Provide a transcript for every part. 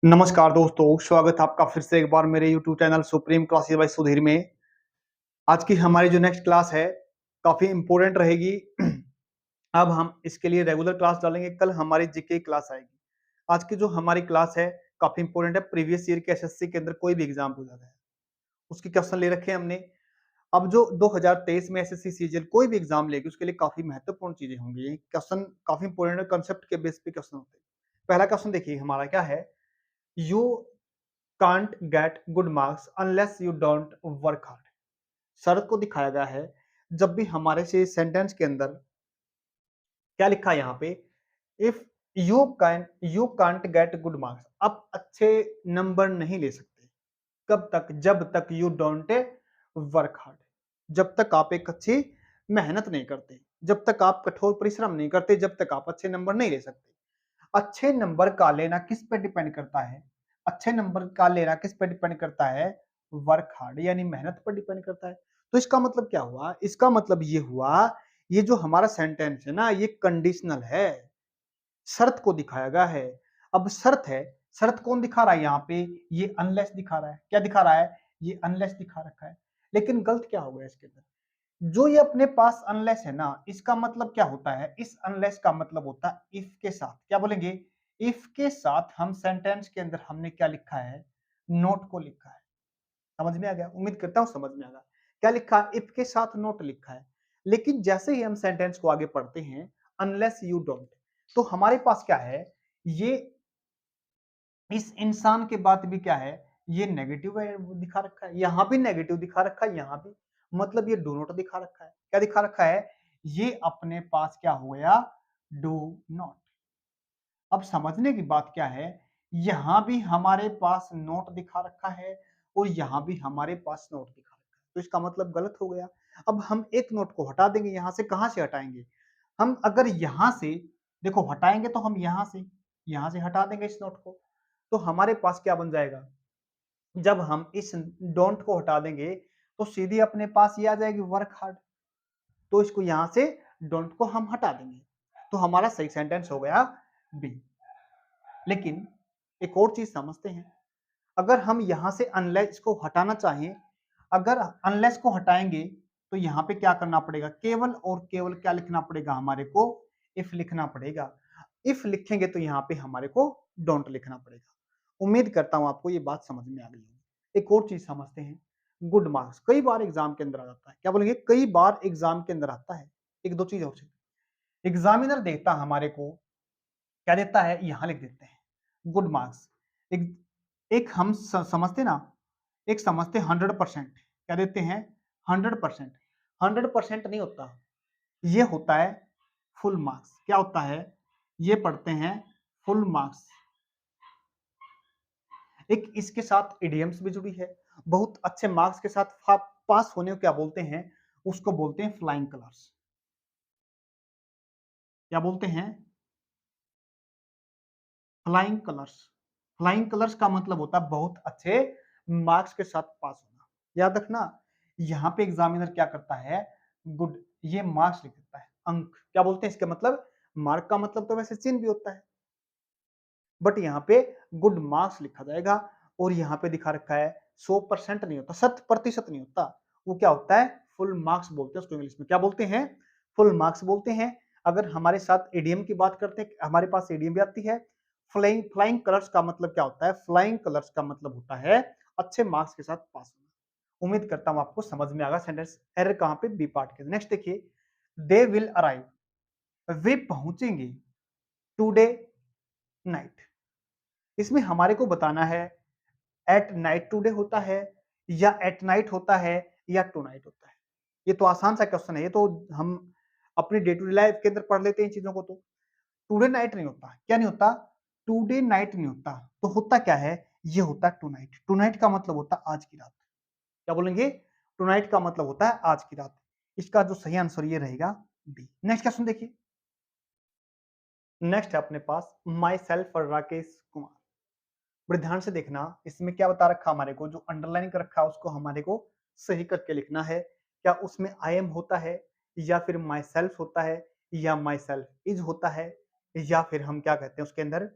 नमस्कार दोस्तों, स्वागत है आपका फिर से एक बार मेरे YouTube channel supreme classes bye Sudhir में। आज की हमारी जो नेक्स्ट क्लास है काफी इंपॉर्टेंट रहेगी। अब हम इसके लिए रेगुलर क्लास डालेंगे, कल हमारी जीके क्लास आएगी। आज की जो हमारी क्लास है काफी इंपॉर्टेंट है। प्रीवियस ईयर के एसएससी के अंदर कोई भी एग्जाम हो जाता है, उसकी क्वेश्चन ले रखे हैं हमने। अब जो 2023 में एसएससी सीजीएल कोई भी एग्जाम लेगी उसके लिए काफी महत्वपूर्ण चीजें होंगी। ये क्वेश्चन काफी इंपॉर्टेंट कंसेप्ट के बेस पे क्वेश्चन होते हैं। पहला क्वेश्चन देखिए हमारा क्या है। You can't get good marks unless you don't work hard. शर्त को दिखाया गया है जब भी हमारे से सेंटेंस के अंदर क्या लिखा है यहाँ पे, if you can't get good marks, आप अच्छे नंबर नहीं ले सकते। कब तक? जब तक यू डोंट वर्क हार्ड, जब तक आप एक अच्छी मेहनत नहीं करते, जब तक आप कठोर परिश्रम नहीं करते, जब तक आप अच्छे नंबर नहीं ले सकते। अच्छे नंबर का लेना किस पे डिपेंड करता है? अच्छे नंबर का लेना किस पे डिपेंड करता है? वर्क हार्ड यानी मेहनत पर डिपेंड करता है। तो इसका मतलब क्या हुआ? इसका मतलब ये हुआ, ये जो हमारा सेंटेंस है ना, ये कंडीशनल है, शर्त को दिखाया गया है। अब शर्त है, शर्त कौन दिखा रहा है यहाँ पे? ये अनलेस दिखा रहा है। क्या दिखा रहा है? ये अनलेस दिखा रखा है। लेकिन गलत क्या हो गया इसके अंदर? जो ये अपने पास अनलेस है ना, इसका मतलब क्या होता है? इस अनलेस का मतलब होता है इफ के साथ। क्या बोलेंगे? इफ के साथ हम सेंटेंस के अंदर हमने क्या लिखा है? नोट को लिखा है। समझ में आ गया? उम्मीद करता हूं समझ में आ गया। क्या लिखा है? इफ के साथ नोट लिखा है। लेकिन जैसे ही हम सेंटेंस को आगे पढ़ते हैं, अनलेस यू डोंट, तो हमारे पास क्या है? ये इस इंसान के बाद भी क्या है? ये नेगेटिव दिखा रखा है, यहां भी नेगेटिव दिखा रखा है, यहां भी, मतलब ये डू नॉट दिखा रखा है। क्या दिखा रखा है? ये अपने पास क्या हो गया? Do not. अब समझने की बात क्या है, यहां भी हमारे पास नोट दिखा रखा है और यहां भी हमारे पास नोट दिखा रखा है, तो इसका मतलब गलत हो गया। अब हम एक नोट को हटा देंगे, यहां से कहां से हटाएंगे? हम अगर यहां से देखो हटाएंगे तो हम यहां से हटा देंगे इस नोट को, तो हमारे पास क्या बन जाएगा? जब हम इस डोंट को हटा देंगे तो सीधी अपने पास ये आ जाएगी वर्क हार्ड, तो इसको यहां से डोंट को हम हटा देंगे, तो हमारा सही सेंटेंस हो गया बी। लेकिन एक और चीज समझते हैं, अगर हम यहां से अनलेस को हटाना चाहें, अगर अनलेस को हटाएंगे तो यहां पे क्या करना पड़ेगा? केवल और केवल क्या लिखना पड़ेगा हमारे को? इफ लिखना पड़ेगा। इफ लिखेंगे तो यहाँ पे हमारे को डोंट लिखना पड़ेगा। उम्मीद करता हूं आपको ये बात समझ में आ गई होगी। एक और चीज समझते हैं, गुड मार्क्स कई बार एग्जाम के अंदर आ जाता है। क्या बोलेंगे? कई बार एग्जाम के अंदर आता है। एक दो चीज और एग्जामिनर देता है हमारे को, क्या देता है? यहां लिख देते हैं गुड मार्क्स। एक, एक हम समझते ना, एक समझते 100%, क्या देते हैं? 100%। 100% नहीं होता, ये होता है फुल मार्क्स। क्या होता है? ये पढ़ते हैं फुल मार्क्स। एक इसके साथ इडियम्स भी जुड़ी है। बहुत अच्छे मार्क्स के साथ पास होने को क्या बोलते हैं? उसको बोलते हैं फ्लाइंग कलर्स। क्या बोलते हैं? Flying colours. फ्लाइंग कलर्स का मतलब होता है बहुत अच्छे मार्क्स के साथ पास होना। याद रखना, यहाँ पे एग्जामिनर क्या करता है? गुड, ये मार्क्स लिख देता है, अंक। क्या बोलते हैं इसके मतलब? मार्क का मतलब तो वैसे चिन्ह भी होता है, बट यहाँ पे गुड मार्क्स लिखा जाएगा। और यहाँ पे दिखा रखा है 100% नहीं होता, 100% नहीं होता, वो क्या होता है? फुल मार्क्स बोलते हैं उसको। इंग्लिश में क्या बोलते हैं? फुल मार्क्स बोलते हैं। अगर हमारे साथ एडीएम की बात करते हैं, हमारे पास एडीएम भी आती है। फ्लाइंग फ्लाइंग कलर्स का मतलब क्या होता है? फ्लाइंग कलर्स का मतलब होता है अच्छे मार्क्स के साथ पास होना। उम्मीद करता हूं आपको समझ में आगा सेंटेंस एरर कहां पे? बी पार्ट के। नेक्स्ट देखिए, दे विल अराइव, वे पहुंचेंगे टुडे नाइट। इसमें हमारे को बताना है एट नाइट टुडे होता है, या एट नाइट होता है, या टू नाइट होता है। ये तो आसान सा क्वेश्चन है, ये तो हम अपनी डे टू डे लाइफ के अंदर पढ़ लेते हैं इन चीजों को। तो टुडे नाइट नहीं होता। क्या नहीं होता? टुडे नाइट नहीं होता। तो होता क्या है? ये होता है टू नाइट। टू नाइट का मतलब होता है आज की रात। क्या बोलेंगे? टू नाइट का मतलब होता है आज की रात। इसका जो सही आंसर ये रहेगा बी। नेक्स्ट क्वेश्चन देखिए, नेक्स्ट है अपने पास माई सेल्फ और राकेश कुमार। बड़े ध्यान से देखना, इसमें क्या बता रखा हमारे को? जो अंडरलाइन कर रखा है उसको हमारे को सही करके लिखना है। क्या उसमें आई एम होता है, या फिर माई सेल्फ होता है, या माई सेल्फ इज होता है, या फिर हम क्या कहते हैं उसके अंदर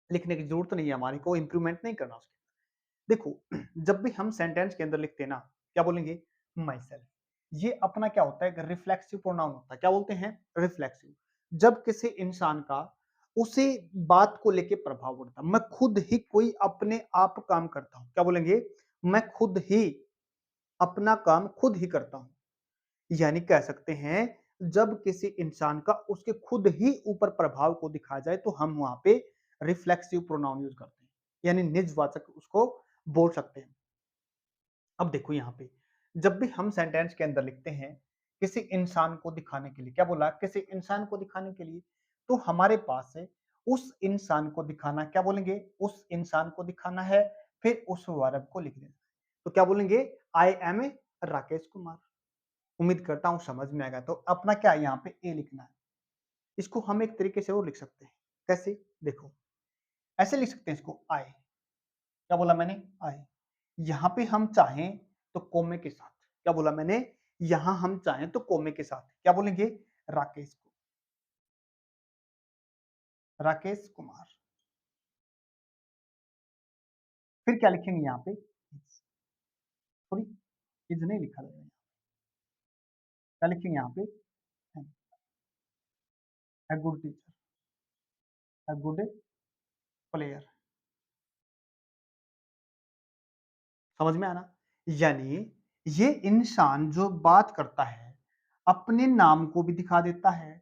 लिखने की जरूरत नहीं है, हमारे को इंप्रूवमेंट नहीं करना उसके। देखो जब भी हम सेंटेंस के अंदर लिखते हैं ना, क्या बोलेंगे, माई सेल्फ। ये अपना क्या होता है, रिफ्लेक्सिव प्रोनाउन होता है। क्या बोलते हैं, रिफ्लेक्सिव। जब किसी इंसान का उसी बात को लेके प्रभाव पड़ता है, मैं खुद ही कोई अपने आप काम करता हूं, क्या बोलेंगे, मैं खुद ही अपना काम खुद ही करता हूं। यानी कह सकते हैं जब किसी इंसान का उसके खुद ही ऊपर प्रभाव को दिखाया जाए तो हम वहां पे रिफ्लेक्सिव प्रोनाउन यूज करते हैं, यानी निजवाचक उसको बोल सकते हैं। अब देखो यहाँ पे जब भी हम सेंटेंस के अंदर लिखते हैं किसी इंसान को दिखाने के लिए, क्या बोला, किसी इंसान को दिखाने के लिए, तो हमारे पास है उस इंसान को दिखाना, क्या बोलेंगे, उस इंसान को दिखाना है, फिर उस वर्ब को लिख देना। तो क्या बोलेंगे, I am a Rakesh Kumar. उम्मीद करता हूं समझ में आएगा। तो अपना क्या है, यहाँ पे ए लिखना है। इसको हम एक तरीके से और लिख सकते हैं, कैसे, देखो ऐसे लिख सकते हैं इसको, आई, क्या बोला मैंने, आई। यहां पे हम चाहें तो कोमे के साथ, क्या बोला मैंने, यहां हम चाहें तो कोमे के साथ क्या बोलेंगे, राकेश को, राकेश कुमार। फिर क्या लिखेंगे यहाँ पे, सॉरी इज नहीं लिखा है, क्या लिखेंगे यहाँ पे, a good teacher, a good player. समझ में आना, यानी ये इंसान जो बात करता है अपने नाम को भी दिखा देता है।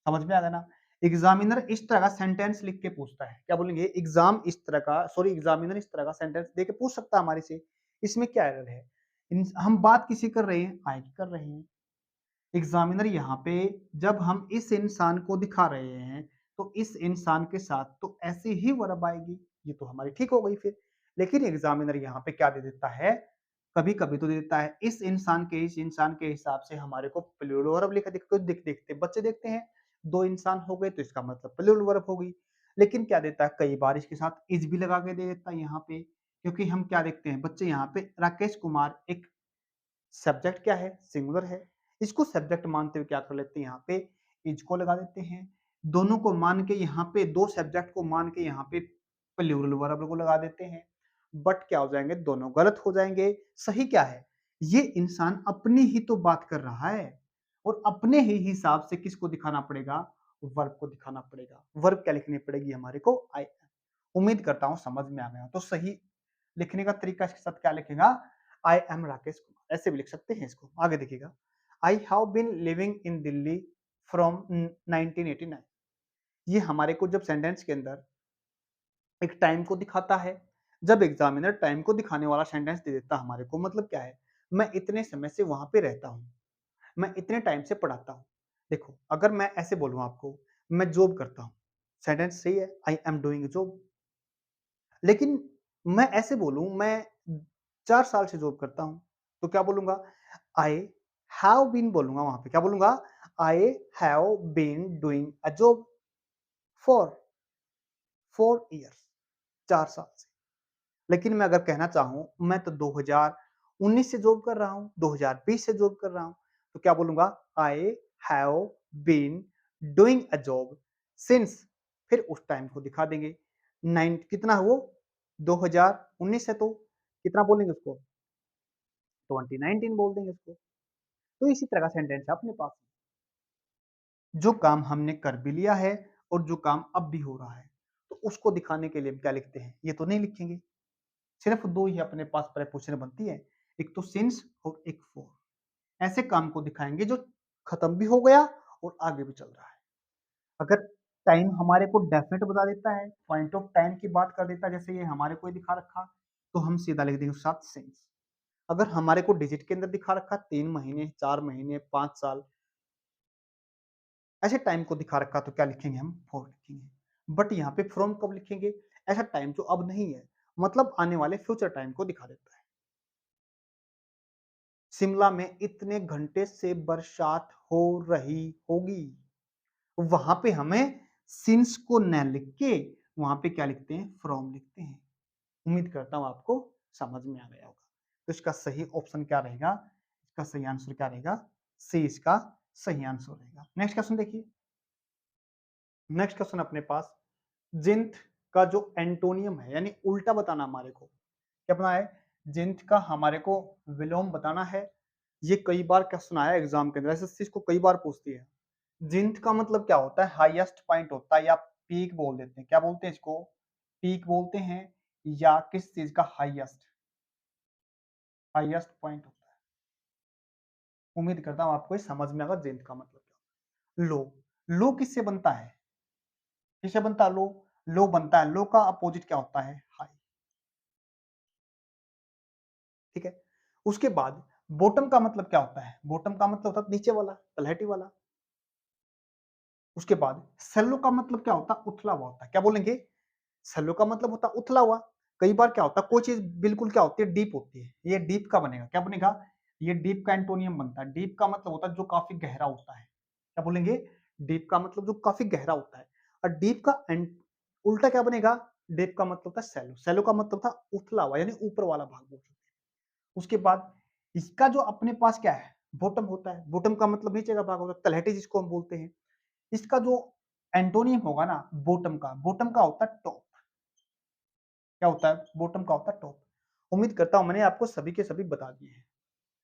समझ में आ गया ना। एग्जामिनर इस तरह का सेंटेंस लिख के पूछता है, क्या बोलेंगे, एग्जामिनर इस तरह का सेंटेंस दे के पूछ सकता है हमारे से। इसमें क्या एरर है, हम बात किसी कर रहे हैं, आई की कर रहे हैं। एग्जामिनर यहाँ पे जब हम इस इंसान को दिखा रहे हैं तो इस इंसान के साथ तो ऐसी ही वर्ब आएगी, ये तो हमारी ठीक हो गई फिर। लेकिन एग्जामिनर यहाँ पे क्या दे देता है, कभी कभी तो दे देता है इस इंसान के हिसाब से हमारे को प्लूरल वर्ब लिखा देखते बच्चे देखते हैं, दो इंसान हो गए तो इसका मतलब प्लूरल वर्ब हो गई। लेकिन क्या देता है, कई बार इसके साथ इज भी लगा के दे देता है यहाँ पे, क्योंकि हम क्या देखते हैं बच्चे, यहाँ पे राकेश कुमार एक सब्जेक्ट क्या है, सिंगुलर है। इसको सब्जेक्ट मानते हुए क्या कर लेते हैं, यहाँ पे इज को लगा देते हैं। दोनों को मान के यहाँ पे, दो सब्जेक्ट को मान के यहाँ पे प्लूरल वर्ब को लगा देते हैं। बट क्या हो जाएंगे, दोनों गलत हो जाएंगे। सही क्या है, ये इंसान अपनी ही तो बात कर रहा है और अपने ही हिसाब से किसको दिखाना पड़ेगा, वर्ब को दिखाना पड़ेगा। वर्ब क्या लिखनी पड़ेगी हमारे को, आई। उम्मीद करता हूं समझ में आ गया। तो सही लिखने का तरीका इसके साथ क्या लिखेगा, आई एम राकेश कुमार, ऐसे भी लिख सकते हैं इसको। आगे देखिएगा, I have been living in Delhi from 1989। ये हमारे को जब सेंटेंस के अंदर एक टाइम को दिखाता है, जब एग्जामिनर टाइम को दिखाने वाला सेंटेंस दे देता हमारे को, मतलब क्या है, मैं इतने समय से वहां पे रहता हूँ, मैं इतने टाइम से पढ़ाता हूँ। देखो अगर मैं ऐसे बोलूँ आपको, मैं जॉब करता हूँ, सेंटेंस सही है, आई एम डूइंग जॉब। लेकिन मैं ऐसे बोलूं, मैं 4 साल से जॉब करता हूं, तो क्या बोलूंगा, आई हैव बीन बोलूंगा वहां पे, क्या बोलूंगा, I have been doing a job for 4 years, 4 साल से। लेकिन मैं अगर कहना चाहूं मैं तो 2019 से जॉब कर रहा हूं, 2020 से जॉब कर रहा हूं, तो क्या बोलूंगा, I have been doing a job since, फिर उस टाइम को दिखा देंगे। नाइन कितना है वो, 2019 है तो कितना बोलेंगे उसको, 2019 बोल देंगे उसको। तो इसी तरह का सेंटेंस है अपने पास, जो काम हमने कर भी लिया है और जो काम अब भी हो रहा है, तो उसको दिखाने के लिए हम क्या लिखते हैं, ये तो नहीं लिखेंगे। सिर्फ दो ही अपने पास प्रपोजिशन बनती है, एक तो सिंस और एक फॉर। ऐसे काम को दिखाएंगे जो खत्म भी हो गया और आगे भी चल रहा है। अगर टाइम हमारे को डेफिनेट बता देता है, पॉइंट ऑफ टाइम की बात कर देता है, जैसे ये हमारे को दिखा रखा, तो हम सीधा लिख देंगे साथ सिंस। अगर हमारे को डिजिट के अंदर दिखा रखा 3 महीने, 4 महीने, 5 साल, ऐसे टाइम को दिखा रखा, तो क्या लिखेंगे हम, फॉर लिखेंगे। बट यहाँ पे फ्रॉम कब लिखेंगे, ऐसा टाइम जो अब नहीं है, मतलब आने वाले फ्यूचर टाइम को दिखा देता है। शिमला में इतने घंटे से बरसात हो रही होगी, वहां पे हमें सिंस को न लिख के वहां पे क्या लिखते हैं, फ्रॉम लिखते हैं। उम्मीद करता हूं आपको समझ में आ गया होगा। तो इसका सही ऑप्शन क्या रहेगा, इसका सही आंसर क्या रहेगा, सी इसका सही आंसर रहेगा। नेक्स्ट क्वेश्चन देखिए। नेक्स्ट क्वेश्चन अपने पास, जिंत का जो एंटोनियम है यानी उल्टा बताना हमारे को क्या अपना है, जिंथ का हमारे को विलोम बताना है। ये कई बार क्वेश्चन आया एग्जाम के अंदर, एसएससी इसको कई बार पूछती है। जिंथ का मतलब क्या होता है, हाईएस्ट पॉइंट होता है या पीक बोल देते हैं, क्या बोलते हैं इसको, पीक बोलते हैं, या किस चीज का हाईएस्ट हाईएस्ट पॉइंट होता है। उम्मीद करता हूं आपको ये समझ में आएगा जिंथ का मतलब क्या। लो, लो किससे बनता है, किससे बनता है लो, लो बनता है, लो का अपोजिट क्या होता है, हाई। ठीक है, उसके बाद बॉटम का मतलब क्या होता है, बॉटम का मतलब होता है नीचे वाला, तलहटी वाला। उसके बाद सेलो का मतलब क्या होता है, उथला हुआ होता है, क्या बोलेंगे, सेलो का मतलब होता है उथला हुआ। कई बार क्या होता है, कोई चीज बिल्कुल क्या होती है, डीप होती है, ये डीप का बनेगा, क्या बनेगा, ये डीप का एंटोनियम बनता है। डीप का मतलब होता है जो काफी गहरा होता है, क्या बोलेंगे, डीप का मतलब जो काफी गहरा होता है। और डीप का उल्टा क्या बनेगा, डीप का मतलब होता है सेलो, सेलो का मतलब था उथला हुआ यानी ऊपर वाला भाग बोल सकते हैं। उसके बाद इसका जो अपने पास क्या है, बॉटम होता है, बॉटम का मतलब नीचे का भाग होता है, तलहटी जिसको हम बोलते हैं। इसका जो एंटोनियम होगा ना बॉटम का होता है टॉप, क्या होता है, बॉटम का होता है टॉप। उम्मीद करता हूं मैंने आपको सभी के सभी बता दिए हैं,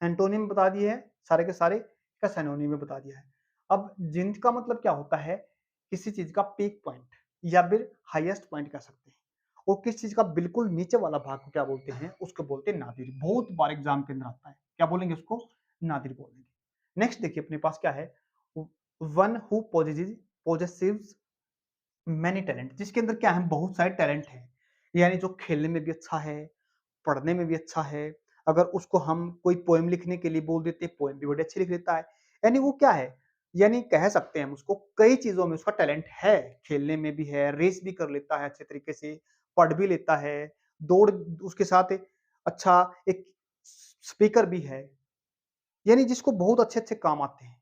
एंटोनियम बता दिए हैं सारे के सारे, का सिनोनिम में बता दिया है। अब जिंथ का मतलब क्या होता है, किसी चीज का पीक पॉइंट या फिर हाईएस्ट पॉइंट कह सकते हैं। और किस चीज का बिल्कुल नीचे वाला भाग को क्या बोलते हैं, उसको बोलते हैं नादिर। बहुत बार एग्जाम के अंदर आता है, क्या बोलेंगे उसको, नादिर बोलेंगे। नेक्स्ट देखिए अपने पास क्या है, वन हु पोजेसिव्स मैनी टैलेंट, जिसके अंदर क्या है, बहुत सारे टैलेंट हैं, यानी जो खेलने में भी अच्छा है, पढ़ने में भी अच्छा है। अगर उसको हम कोई पोएम लिखने के लिए बोल देते हैं, पोएम भी बड़ी अच्छी लिख लेता है। यानी वो क्या है, यानी कह सकते हैं हम उसको, कई चीजों में उसका टैलेंट है, खेलने में भी है, रेस भी कर लेता है अच्छे तरीके से, पढ़ भी लेता है, दौड़ उसके साथ अच्छा एक स्पीकर भी है, यानी जिसको बहुत अच्छे-अच्छे काम आते हैं।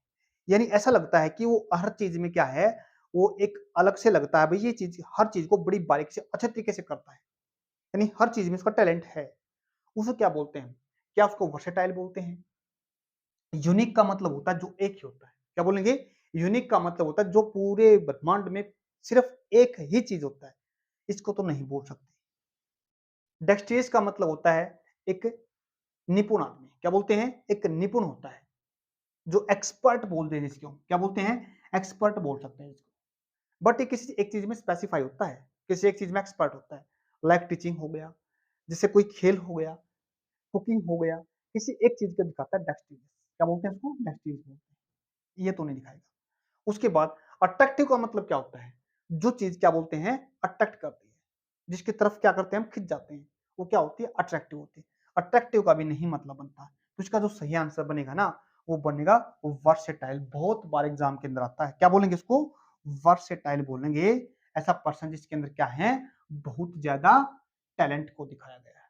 यानी ऐसा लगता है कि वो हर चीज़ में क्या है, वो एक अलग से लगता है, भई ये चीज़ हर चीज़ को बड़ी बारीकी से अच्छे तरीके से करता है। यानी हर चीज़ में उसका टैलेंट है। उसे क्या बोलते हैं? क्या उसको वर्सेटाइल बोलते हैं? यूनिक का मतलब होता है जो एक ही होता है। क्या बोलेंगे? यूनिक का मतलब होता है जो पूरे ब्रह्मांड में सिर्फ एक ही चीज़ होता है। इसको तो नहीं बोल सकते। डेक्स्ट्रियस का मतलब होता है एक निपुण आदमी। क्या बोलते हैं? एक निपुण होता है। जो एक्सपर्ट बोलते हैं जिसको, क्या बोलते हैं, एक्सपर्ट बोल सकते हैं इसको। बट ये किसी एक चीज में स्पेसिफाई होता है, किसी एक चीज में एक्सपर्ट होता है, लाइक टीचिंग हो गया, जैसे कोई खेल हो गया, कुकिंग हो गया, किसी एक चीज को दिखाता है डेक्स्ट्रियस। क्या बोलते हैं इसको, डेक्स्ट्रियस बोलते हैं। ये तो नहीं दिखाएगा। उसके बाद अट्रैक्टिव का मतलब क्या होता है, जो चीज क्या बोलते हैं, अट्रैक्ट करती है, जिसकी तरफ क्या करते हैं हम, खिंच जाते हैं, वो क्या होती है, अट्रैक्टिव होती है। अट्रैक्टिव का भी नहीं मतलब बनता, तो इसका जो सही आंसर बनेगा ना, वो बनेगा वर्सेटाइल। बहुत बार एग्जाम के अंदर आता है, क्या बोलेंगे इसको, वर्सेटाइल बोलेंगे। ऐसा पर्सन जिसके अंदर क्या है, बहुत ज्यादा टैलेंट को दिखाया गया है।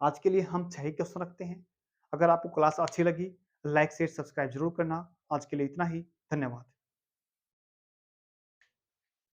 आज के लिए हम 6 क्वेश्चन रखते हैं। अगर आपको क्लास अच्छी लगी, लाइक शेयर सब्सक्राइब जरूर करना। आज के लिए इतना ही, धन्यवाद।